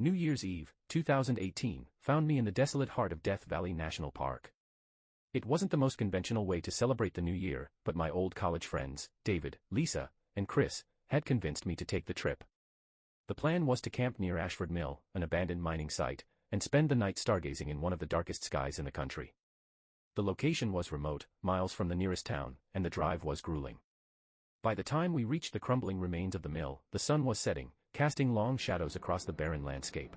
New Year's Eve, 2018, found me in the desolate heart of Death Valley National Park. It wasn't the most conventional way to celebrate the new year, but my old college friends, David, Lisa, and Chris, had convinced me to take the trip. The plan was to camp near Ashford Mill, an abandoned mining site, and spend the night stargazing in one of the darkest skies in the country. The location was remote, miles from the nearest town, and the drive was grueling. By the time we reached the crumbling remains of the mill, the sun was setting, casting long shadows across the barren landscape.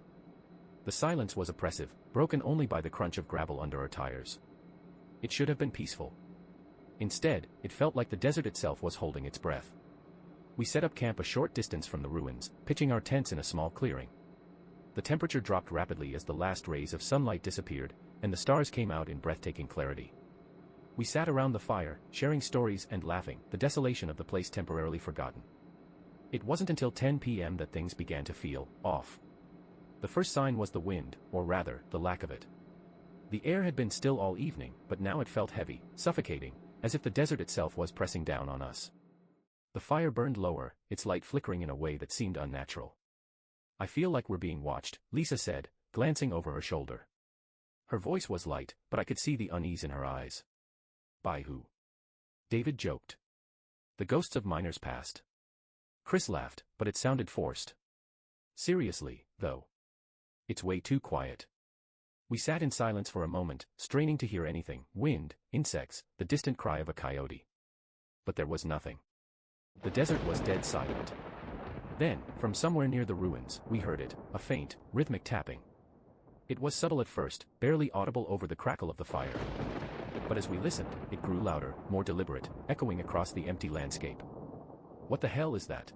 The silence was oppressive, broken only by the crunch of gravel under our tires. It should have been peaceful. Instead, it felt like the desert itself was holding its breath. We set up camp a short distance from the ruins, pitching our tents in a small clearing. The temperature dropped rapidly as the last rays of sunlight disappeared, and the stars came out in breathtaking clarity. We sat around the fire, sharing stories and laughing, the desolation of the place temporarily forgotten. It wasn't until 10 p.m. that things began to feel off. The first sign was the wind, or rather, the lack of it. The air had been still all evening, but now it felt heavy, suffocating, as if the desert itself was pressing down on us. The fire burned lower, its light flickering in a way that seemed unnatural. "I feel like we're being watched," Lisa said, glancing over her shoulder. Her voice was light, but I could see the unease in her eyes. "By who?" David joked. "The ghosts of miners past." Chris laughed, but it sounded forced. "Seriously, though. It's way too quiet." We sat in silence for a moment, straining to hear anything: wind, insects, the distant cry of a coyote. But there was nothing. The desert was dead silent. Then, from somewhere near the ruins, we heard it, a faint, rhythmic tapping. It was subtle at first, barely audible over the crackle of the fire. But as we listened, it grew louder, more deliberate, echoing across the empty landscape. "What the hell is that?"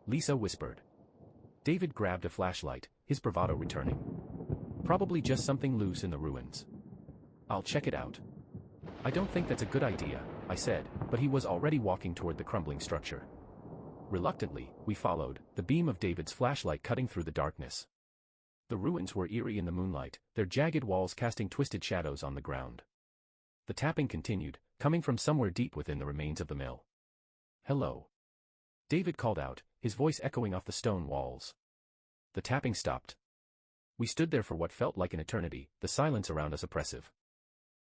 Lisa whispered. David grabbed a flashlight, his bravado returning. "Probably just something loose in the ruins. I'll check it out." "I don't think that's a good idea," I said, but he was already walking toward the crumbling structure. Reluctantly, we followed, the beam of David's flashlight cutting through the darkness. The ruins were eerie in the moonlight, their jagged walls casting twisted shadows on the ground. The tapping continued, coming from somewhere deep within the remains of the mill. "Hello," David called out, his voice echoing off the stone walls. The tapping stopped. We stood there for what felt like an eternity, the silence around us oppressive.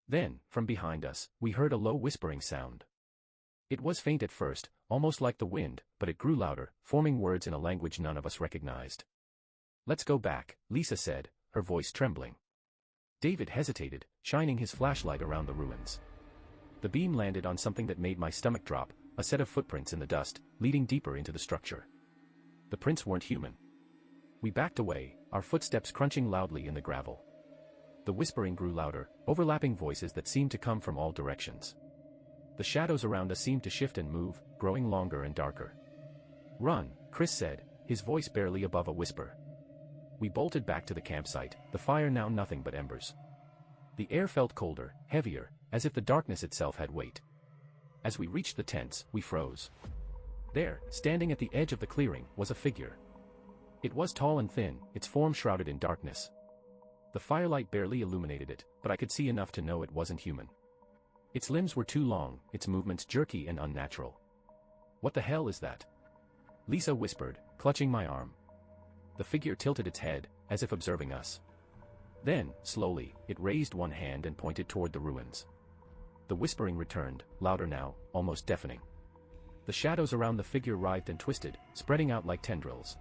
Then, from behind us, we heard a low whispering sound. It was faint at first, almost like the wind, but it grew louder, forming words in a language none of us recognized. "Let's go back," Lisa said, her voice trembling. David hesitated, shining his flashlight around the ruins. The beam landed on something that made my stomach drop, a set of footprints in the dust, leading deeper into the structure. The prints weren't human. We backed away, our footsteps crunching loudly in the gravel. The whispering grew louder, overlapping voices that seemed to come from all directions. The shadows around us seemed to shift and move, growing longer and darker. "Run," Chris said, his voice barely above a whisper. We bolted back to the campsite, the fire now nothing but embers. The air felt colder, heavier, as if the darkness itself had weight. As we reached the tents, we froze. There, standing at the edge of the clearing, was a figure. It was tall and thin, its form shrouded in darkness. The firelight barely illuminated it, but I could see enough to know it wasn't human. Its limbs were too long, its movements jerky and unnatural. "What the hell is that?" Lisa whispered, clutching my arm. The figure tilted its head, as if observing us. Then, slowly, it raised one hand and pointed toward the ruins. The whispering returned, louder now, almost deafening. The shadows around the figure writhed and twisted, spreading out like tendrils.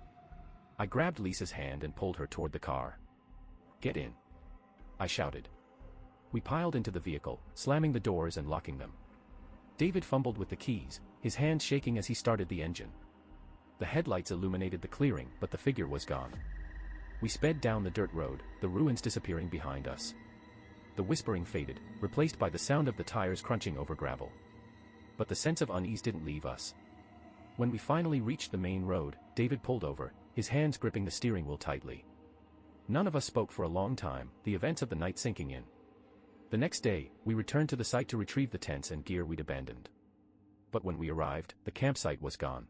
I grabbed Lisa's hand and pulled her toward the car. "Get in," I shouted. We piled into the vehicle, slamming the doors and locking them. David fumbled with the keys, his hands shaking as he started the engine. The headlights illuminated the clearing, but the figure was gone. We sped down the dirt road, the ruins disappearing behind us. The whispering faded, replaced by the sound of the tires crunching over gravel. But the sense of unease didn't leave us. When we finally reached the main road, David pulled over, his hands gripping the steering wheel tightly. None of us spoke for a long time, the events of the night sinking in. The next day, we returned to the site to retrieve the tents and gear we'd abandoned. But when we arrived, the campsite was gone.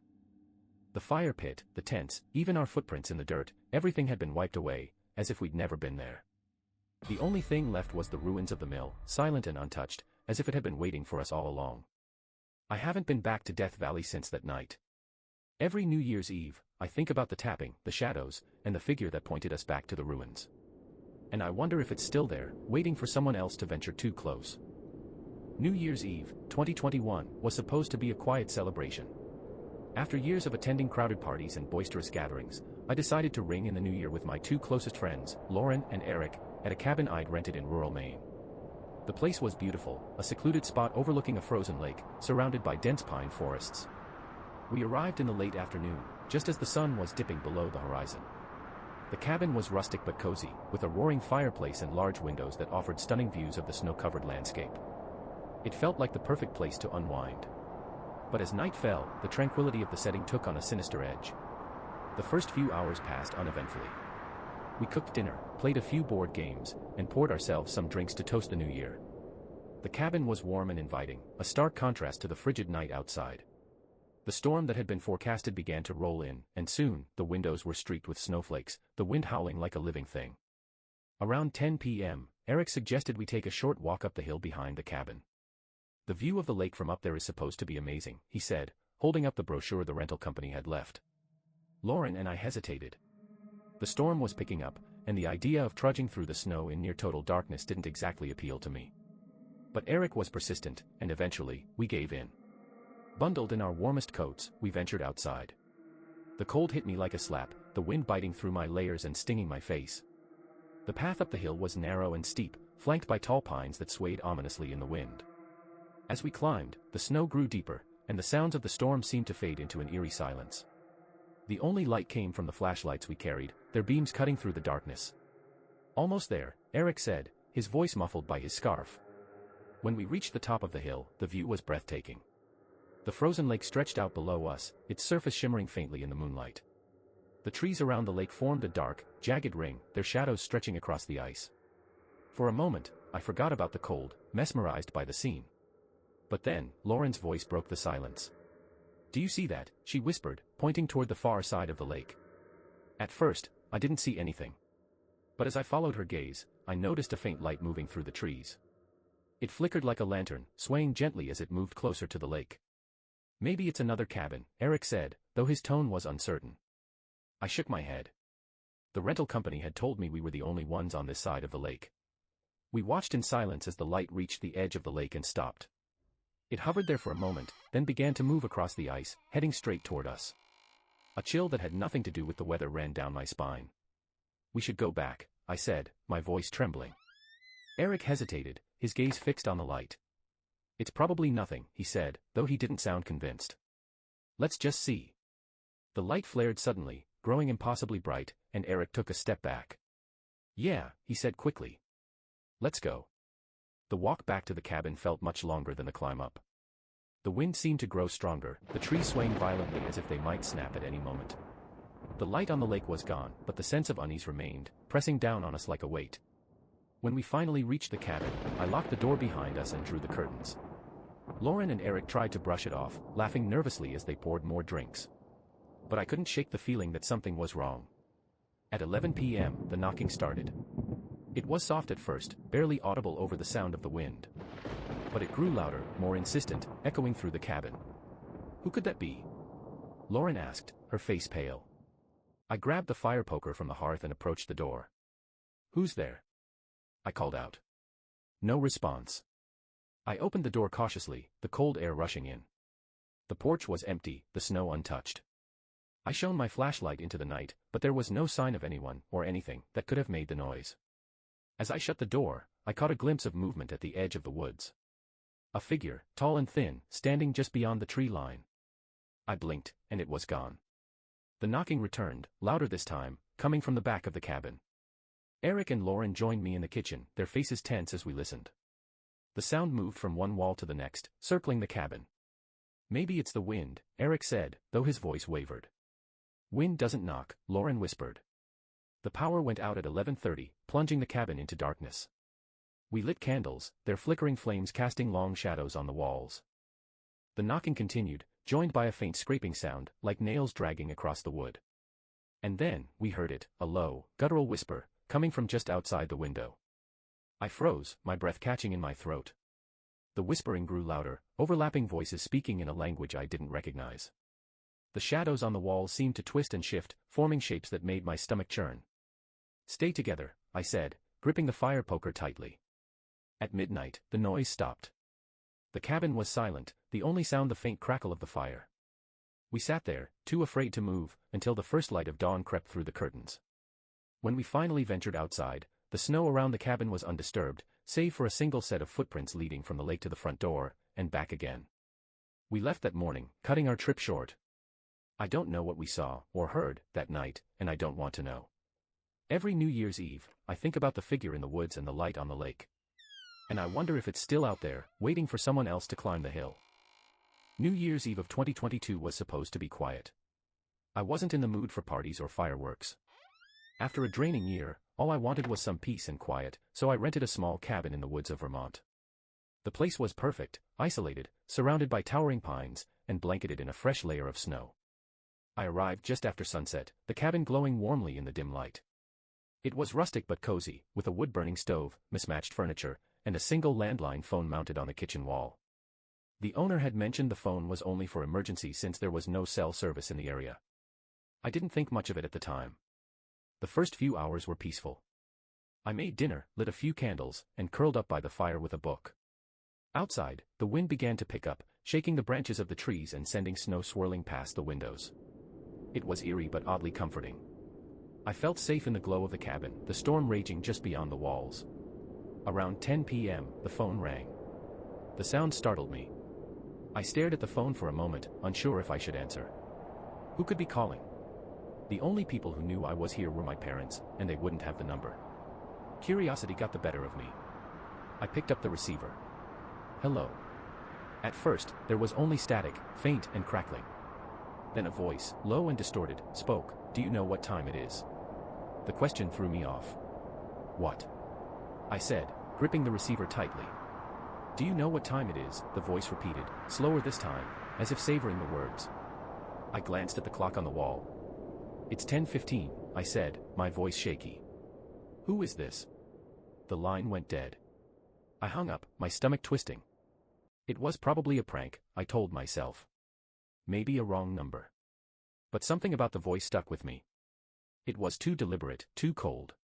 The fire pit, the tents, even our footprints in the dirt, everything had been wiped away, as if we'd never been there. The only thing left was the ruins of the mill, silent and untouched, as if it had been waiting for us all along. I haven't been back to Death Valley since that night. Every New Year's Eve, I think about the tapping, the shadows, and the figure that pointed us back to the ruins. And I wonder if it's still there, waiting for someone else to venture too close. New Year's Eve, 2021, was supposed to be a quiet celebration. After years of attending crowded parties and boisterous gatherings, I decided to ring in the new year with my two closest friends, Lauren and Eric, at a cabin I'd rented in rural Maine. The place was beautiful, a secluded spot overlooking a frozen lake, surrounded by dense pine forests. We arrived in the late afternoon, just as the sun was dipping below the horizon. The cabin was rustic but cozy, with a roaring fireplace and large windows that offered stunning views of the snow-covered landscape. It felt like the perfect place to unwind. But as night fell, the tranquility of the setting took on a sinister edge. The first few hours passed uneventfully. We cooked dinner, played a few board games, and poured ourselves some drinks to toast the new year. The cabin was warm and inviting, a stark contrast to the frigid night outside. The storm that had been forecasted began to roll in, and soon, the windows were streaked with snowflakes, the wind howling like a living thing. Around 10 p.m., Eric suggested we take a short walk up the hill behind the cabin. The view of the lake from up there is supposed to be amazing, he said, holding up the brochure the rental company had left. Lauren and I hesitated. The storm was picking up, and the idea of trudging through the snow in near total darkness didn't exactly appeal to me. But Eric was persistent, and eventually, we gave in. Bundled in our warmest coats, we ventured outside. The cold hit me like a slap, the wind biting through my layers and stinging my face. The path up the hill was narrow and steep, flanked by tall pines that swayed ominously in the wind. As we climbed, the snow grew deeper, and the sounds of the storm seemed to fade into an eerie silence. The only light came from the flashlights we carried, their beams cutting through the darkness. Almost there, Eric said, his voice muffled by his scarf. When we reached the top of the hill, the view was breathtaking. The frozen lake stretched out below us, its surface shimmering faintly in the moonlight. The trees around the lake formed a dark, jagged ring, their shadows stretching across the ice. For a moment, I forgot about the cold, mesmerized by the scene. But then, Lauren's voice broke the silence. "Do you see that?" she whispered, pointing toward the far side of the lake. At first, I didn't see anything. But as I followed her gaze, I noticed a faint light moving through the trees. It flickered like a lantern, swaying gently as it moved closer to the lake. "Maybe it's another cabin," Eric said, though his tone was uncertain. I shook my head. The rental company had told me we were the only ones on this side of the lake. We watched in silence as the light reached the edge of the lake and stopped. It hovered there for a moment, then began to move across the ice, heading straight toward us. A chill that had nothing to do with the weather ran down my spine. "We should go back," I said, my voice trembling. Eric hesitated, his gaze fixed on the light. "It's probably nothing," he said, though he didn't sound convinced. "Let's just see." The light flared suddenly, growing impossibly bright, and Eric took a step back. "Yeah," he said quickly. "Let's go." The walk back to the cabin felt much longer than the climb up. The wind seemed to grow stronger, the trees swaying violently as if they might snap at any moment. The light on the lake was gone, but the sense of unease remained, pressing down on us like a weight. When we finally reached the cabin, I locked the door behind us and drew the curtains. Lauren and Eric tried to brush it off, laughing nervously as they poured more drinks. But I couldn't shake the feeling that something was wrong. At 11 p.m., the knocking started. It was soft at first, barely audible over the sound of the wind. But it grew louder, more insistent, echoing through the cabin. "Who could that be?" Lauren asked, her face pale. I grabbed the fire poker from the hearth and approached the door. "Who's there?" I called out. No response. I opened the door cautiously, the cold air rushing in. The porch was empty, the snow untouched. I shone my flashlight into the night, but there was no sign of anyone, or anything, that could have made the noise. As I shut the door, I caught a glimpse of movement at the edge of the woods. A figure, tall and thin, standing just beyond the tree line. I blinked, and it was gone. The knocking returned, louder this time, coming from the back of the cabin. Eric and Lauren joined me in the kitchen, their faces tense as we listened. The sound moved from one wall to the next, circling the cabin. "Maybe it's the wind," Eric said, though his voice wavered. "Wind doesn't knock," Lauren whispered. The power went out at 11:30, plunging the cabin into darkness. We lit candles, their flickering flames casting long shadows on the walls. The knocking continued, joined by a faint scraping sound, like nails dragging across the wood. And then, we heard it, a low, guttural whisper, coming from just outside the window. I froze, my breath catching in my throat. The whispering grew louder, overlapping voices speaking in a language I didn't recognize. The shadows on the walls seemed to twist and shift, forming shapes that made my stomach churn. "Stay together," I said, gripping the fire poker tightly. At midnight, the noise stopped. The cabin was silent, the only sound the faint crackle of the fire. We sat there, too afraid to move, until the first light of dawn crept through the curtains. When we finally ventured outside, the snow around the cabin was undisturbed, save for a single set of footprints leading from the lake to the front door, and back again. We left that morning, cutting our trip short. I don't know what we saw, or heard, that night, and I don't want to know. Every New Year's Eve, I think about the figure in the woods and the light on the lake. And I wonder if it's still out there, waiting for someone else to climb the hill. New Year's Eve of 2022 was supposed to be quiet. I wasn't in the mood for parties or fireworks. After a draining year, all I wanted was some peace and quiet, so I rented a small cabin in the woods of Vermont. The place was perfect, isolated, surrounded by towering pines, and blanketed in a fresh layer of snow. I arrived just after sunset, the cabin glowing warmly in the dim light. It was rustic but cozy, with a wood-burning stove, mismatched furniture, and a single landline phone mounted on the kitchen wall. The owner had mentioned the phone was only for emergencies since there was no cell service in the area. I didn't think much of it at the time. The first few hours were peaceful. I made dinner, lit a few candles, and curled up by the fire with a book. Outside, the wind began to pick up, shaking the branches of the trees and sending snow swirling past the windows. It was eerie but oddly comforting. I felt safe in the glow of the cabin, the storm raging just beyond the walls. Around 10 p.m., the phone rang. The sound startled me. I stared at the phone for a moment, unsure if I should answer. Who could be calling? The only people who knew I was here were my parents, and they wouldn't have the number. Curiosity got the better of me. I picked up the receiver. Hello. At first, there was only static, faint and crackling. Then a voice, low and distorted, spoke. "Do you know what time it is?" The question threw me off. "What?" I said, gripping the receiver tightly. "Do you know what time it is?" the voice repeated, slower this time, as if savoring the words. I glanced at the clock on the wall. "It's 10:15, I said, my voice shaky. "Who is this?" The line went dead. I hung up, my stomach twisting. It was probably a prank, I told myself. Maybe a wrong number. But something about the voice stuck with me. It was too deliberate, too cold.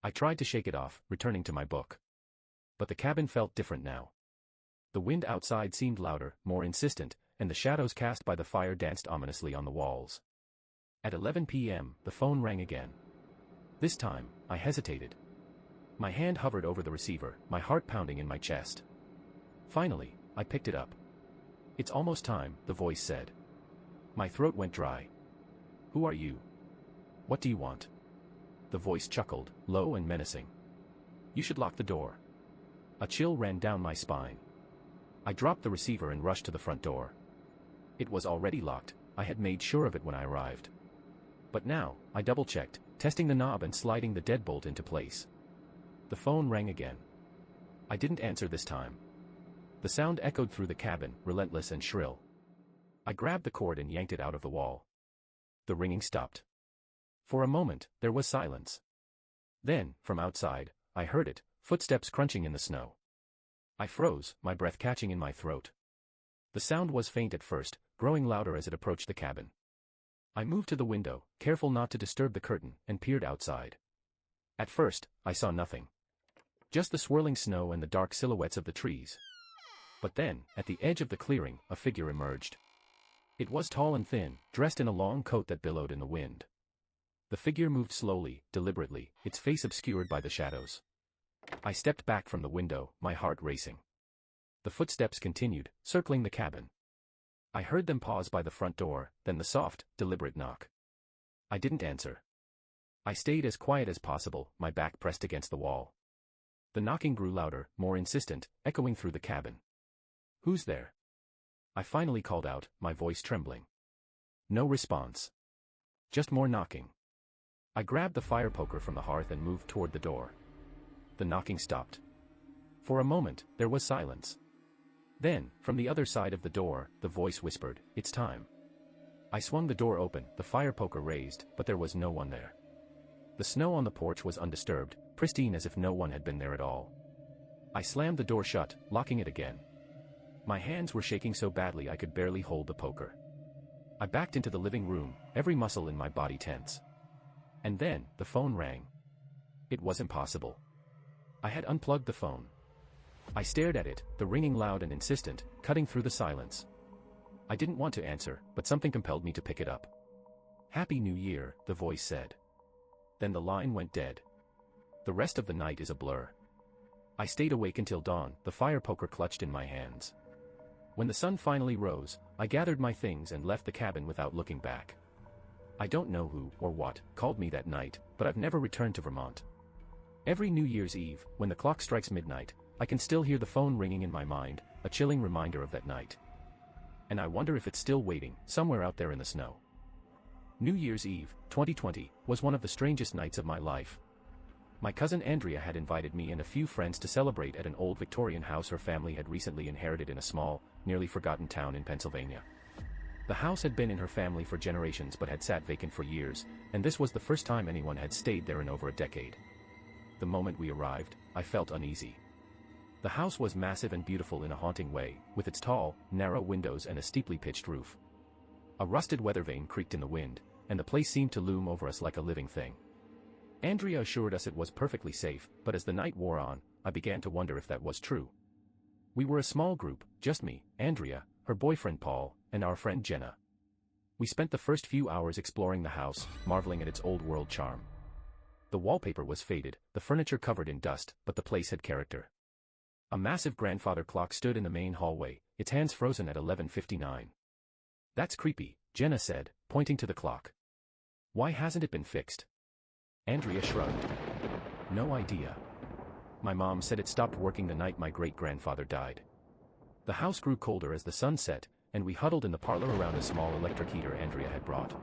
I tried to shake it off, returning to my book. But the cabin felt different now. The wind outside seemed louder, more insistent, and the shadows cast by the fire danced ominously on the walls. At 11 p.m., the phone rang again. This time, I hesitated. My hand hovered over the receiver, my heart pounding in my chest. Finally, I picked it up. "It's almost time," the voice said. My throat went dry. "Who are you? What do you want?" The voice chuckled, low and menacing. "You should lock the door." A chill ran down my spine. I dropped the receiver and rushed to the front door. It was already locked, I had made sure of it when I arrived. But now, I double-checked, testing the knob and sliding the deadbolt into place. The phone rang again. I didn't answer this time. The sound echoed through the cabin, relentless and shrill. I grabbed the cord and yanked it out of the wall. The ringing stopped. For a moment, there was silence. Then, from outside, I heard it, footsteps crunching in the snow. I froze, my breath catching in my throat. The sound was faint at first, growing louder as it approached the cabin. I moved to the window, careful not to disturb the curtain, and peered outside. At first, I saw nothing. Just the swirling snow and the dark silhouettes of the trees. But then, at the edge of the clearing, a figure emerged. It was tall and thin, dressed in a long coat that billowed in the wind. The figure moved slowly, deliberately, its face obscured by the shadows. I stepped back from the window, my heart racing. The footsteps continued, circling the cabin. I heard them pause by the front door, then the soft, deliberate knock. I didn't answer. I stayed as quiet as possible, my back pressed against the wall. The knocking grew louder, more insistent, echoing through the cabin. "Who's there?" I finally called out, my voice trembling. No response. Just more knocking. I grabbed the fire poker from the hearth and moved toward the door. The knocking stopped. For a moment, there was silence. Then, from the other side of the door, the voice whispered, "It's time." I swung the door open, the fire poker raised, but there was no one there. The snow on the porch was undisturbed, pristine as if no one had been there at all. I slammed the door shut, locking it again. My hands were shaking so badly I could barely hold the poker. I backed into the living room, every muscle in my body tense. And then, the phone rang. It was impossible. I had unplugged the phone. I stared at it, the ringing loud and insistent, cutting through the silence. I didn't want to answer, but something compelled me to pick it up. "Happy New Year," the voice said. Then the line went dead. The rest of the night is a blur. I stayed awake until dawn, the fire poker clutched in my hands. When the sun finally rose, I gathered my things and left the cabin without looking back. I don't know who, or what, called me that night, but I've never returned to Vermont. Every New Year's Eve, when the clock strikes midnight, I can still hear the phone ringing in my mind, a chilling reminder of that night. And I wonder if it's still waiting, somewhere out there in the snow. New Year's Eve, 2020, was one of the strangest nights of my life. My cousin Andrea had invited me and a few friends to celebrate at an old Victorian house her family had recently inherited in a small, nearly forgotten town in Pennsylvania. The house had been in her family for generations but had sat vacant for years, and this was the first time anyone had stayed there in over a decade. The moment we arrived, I felt uneasy. The house was massive and beautiful in a haunting way, with its tall, narrow windows and a steeply pitched roof. A rusted weather vane creaked in the wind, and the place seemed to loom over us like a living thing. Andrea assured us it was perfectly safe, but as the night wore on, I began to wonder if that was true. We were a small group, just me, Andrea, her boyfriend Paul, and our friend Jenna. We spent the first few hours exploring the house, marveling at its old-world charm. The wallpaper was faded, the furniture covered in dust, but the place had character. A massive grandfather clock stood in the main hallway, its hands frozen at 11:59. "That's creepy," Jenna said, pointing to the clock. "Why hasn't it been fixed?" Andrea shrugged. "No idea. My mom said it stopped working the night my great-grandfather died." The house grew colder as the sun set, and we huddled in the parlor around a small electric heater Andrea had brought.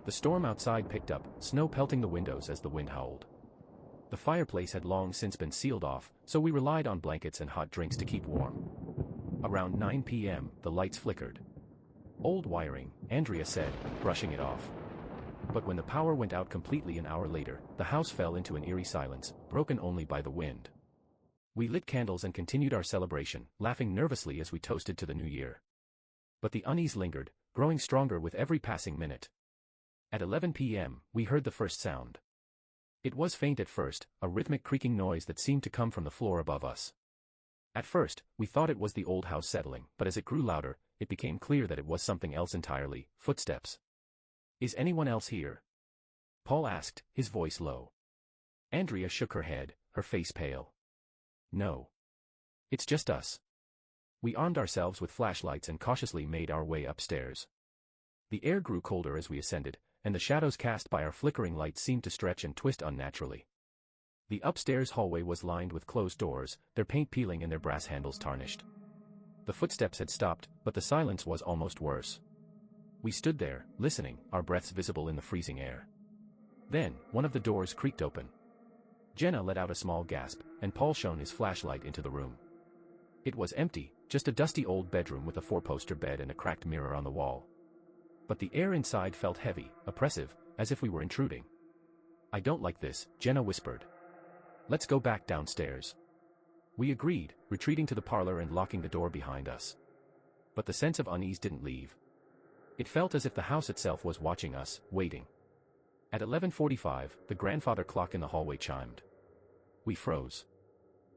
The storm outside picked up, snow pelting the windows as the wind howled. The fireplace had long since been sealed off, so we relied on blankets and hot drinks to keep warm. Around 9 p.m., the lights flickered. "Old wiring," Andrea said, brushing it off. But when the power went out completely an hour later, the house fell into an eerie silence, broken only by the wind. We lit candles and continued our celebration, laughing nervously as we toasted to the new year. But the unease lingered, growing stronger with every passing minute. At 11 p.m., we heard the first sound. It was faint at first, a rhythmic creaking noise that seemed to come from the floor above us. At first, we thought it was the old house settling, but as it grew louder, it became clear that it was something else entirely, footsteps. "Is anyone else here?" Paul asked, his voice low. Andrea shook her head, her face pale. "No. It's just us." We armed ourselves with flashlights and cautiously made our way upstairs. The air grew colder as we ascended, and the shadows cast by our flickering lights seemed to stretch and twist unnaturally. The upstairs hallway was lined with closed doors, their paint peeling and their brass handles tarnished. The footsteps had stopped, but the silence was almost worse. We stood there, listening, our breaths visible in the freezing air. Then, one of the doors creaked open. Jenna let out a small gasp, and Paul shone his flashlight into the room. It was empty, just a dusty old bedroom with a four-poster bed and a cracked mirror on the wall. But the air inside felt heavy, oppressive, as if we were intruding. "I don't like this," Jenna whispered. "Let's go back downstairs." We agreed, retreating to the parlor and locking the door behind us. But the sense of unease didn't leave. It felt as if the house itself was watching us, waiting. At 11:45, the grandfather clock in the hallway chimed. We froze.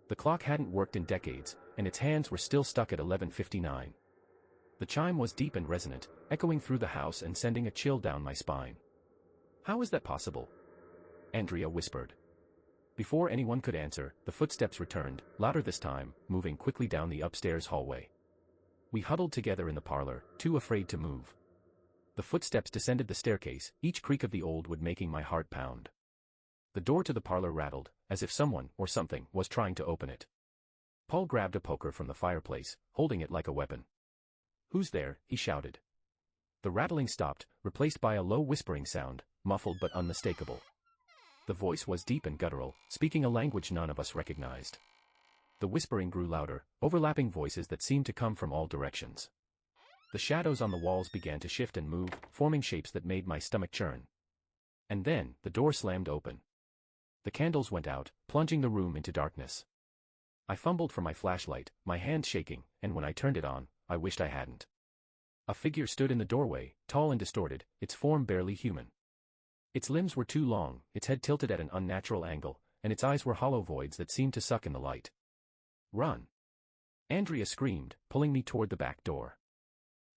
The clock hadn't worked in decades, and its hands were still stuck at 11:59. The chime was deep and resonant, echoing through the house and sending a chill down my spine. "How is that possible?" Andrea whispered. Before anyone could answer, the footsteps returned, louder this time, moving quickly down the upstairs hallway. We huddled together in the parlor, too afraid to move. The footsteps descended the staircase, each creak of the old wood making my heart pound. The door to the parlor rattled, as if someone, or something, was trying to open it. Paul grabbed a poker from the fireplace, holding it like a weapon. "Who's there?" he shouted. The rattling stopped, replaced by a low whispering sound, muffled but unmistakable. The voice was deep and guttural, speaking a language none of us recognized. The whispering grew louder, overlapping voices that seemed to come from all directions. The shadows on the walls began to shift and move, forming shapes that made my stomach churn. And then, the door slammed open. The candles went out, plunging the room into darkness. I fumbled for my flashlight, my hand shaking, and when I turned it on, I wished I hadn't. A figure stood in the doorway, tall and distorted, its form barely human. Its limbs were too long, its head tilted at an unnatural angle, and its eyes were hollow voids that seemed to suck in the light. "Run!" Andrea screamed, pulling me toward the back door.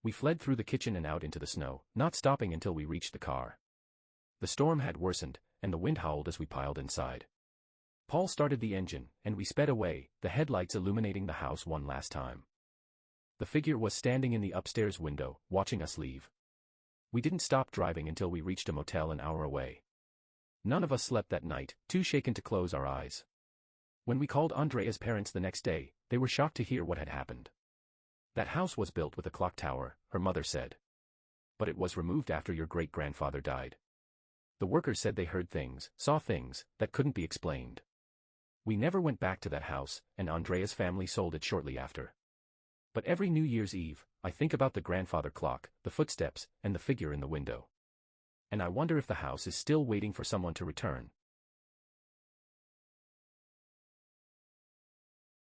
We fled through the kitchen and out into the snow, not stopping until we reached the car. The storm had worsened, and the wind howled as we piled inside. Paul started the engine, and we sped away, the headlights illuminating the house one last time. The figure was standing in the upstairs window, watching us leave. We didn't stop driving until we reached a motel an hour away. None of us slept that night, too shaken to close our eyes. When we called Andrea's parents the next day, they were shocked to hear what had happened. "That house was built with a clock tower," her mother said. "But it was removed after your great-grandfather died. The workers said they heard things, saw things, that couldn't be explained. We never went back to that house, and Andrea's family sold it shortly after. But every New Year's Eve, I think about the grandfather clock, the footsteps, and the figure in the window. And I wonder if the house is still waiting for someone to return."